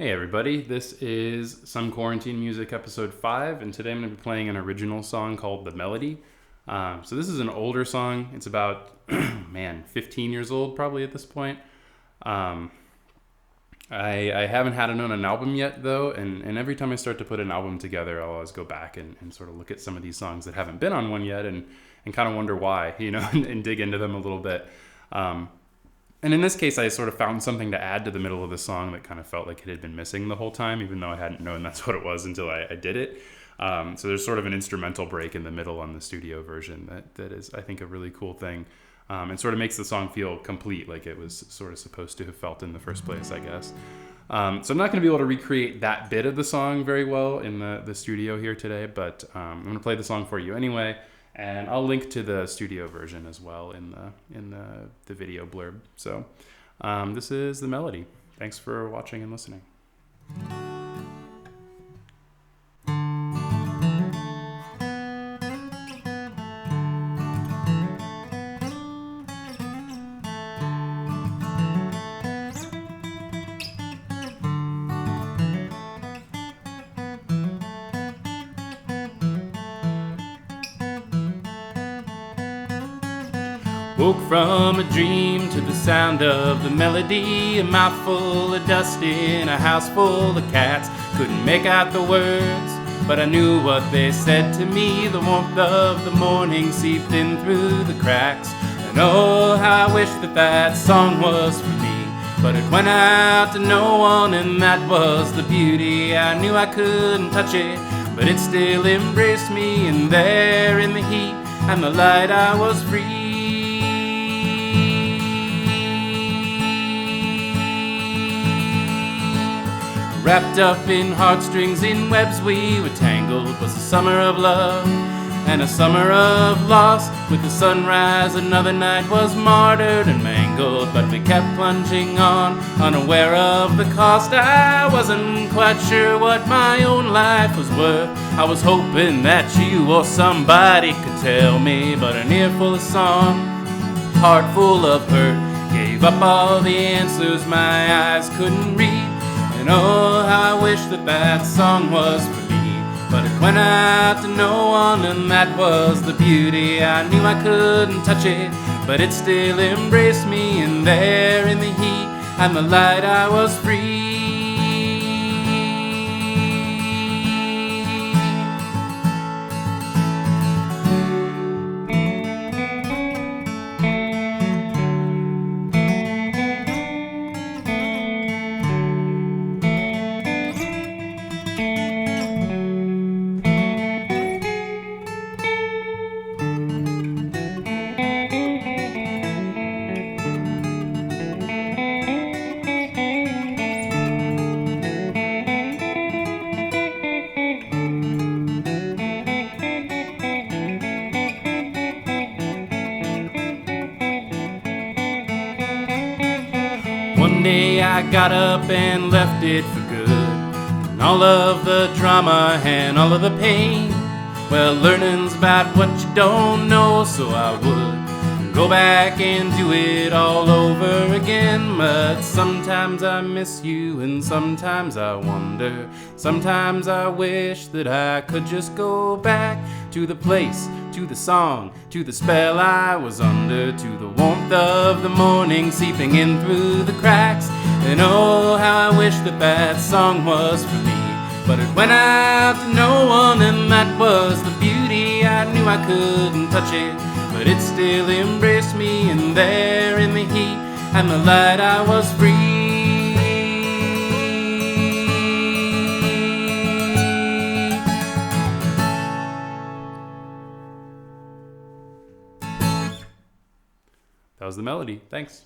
Hey everybody, this is Some Quarantine Music episode 5, and today I'm going to be playing an original song called The Melody. So this is an older song. It's about, 15 years old probably at this point. I haven't had it on an album yet though, and every time I start to put an album together, I'll always go back and sort of look at some of these songs that haven't been on one yet and kind of wonder why, and dig into them a little bit. And in this case, I sort of found something to add to the middle of the song that kind of felt like it had been missing the whole time, even though I hadn't known that's what it was until I did it. So there's sort of an instrumental break in the middle on the studio version that is, I think, a really cool thing. And sort of makes the song feel complete, like it was sort of supposed to have felt in the first place, I guess. So I'm not going to be able to recreate that bit of the song very well in the studio here today, but I'm going to play the song for you anyway. And I'll link to the studio version as well in the video blurb. So this is The Melody. Thanks for watching and listening. Woke from a dream to the sound of the melody, a mouthful of dust in a house full of cats. Couldn't make out the words, but I knew what they said to me. The warmth of the morning seeped in through the cracks. And oh, how I wish that song was for me. But it went out to no one, and that was the beauty. I knew I couldn't touch it, but it still embraced me. And there in the heat and the light I was free. Wrapped up in heartstrings, in webs we were tangled. Was a summer of love and a summer of loss. With the sunrise another night was martyred and mangled. But we kept plunging on, unaware of the cost. I wasn't quite sure what my own life was worth. I was hoping that you or somebody could tell me. But an ear full of song, heart full of hurt, gave up all the answers my eyes couldn't read. And oh, how I wish that song was for me. But it went out to no one, and that was the beauty. I knew I couldn't touch it, but it still embraced me. And there in the heat and the light I was free. One day I got up and left it for good, and all of the drama and all of the pain. Well, learning's about what you don't know, so I would go back and do it all over again. But sometimes I miss you, and sometimes I wonder. Sometimes I wish that I could just go back to the place, to the song, to the spell I was under, to the warmth of the morning seeping in through the cracks. And oh, how I wish that song was for me. But it went out to no one, and that was the beauty. I knew I couldn't touch it, but it still embraced me. And there in the heat and the light I was free. That was The Melody. Thanks.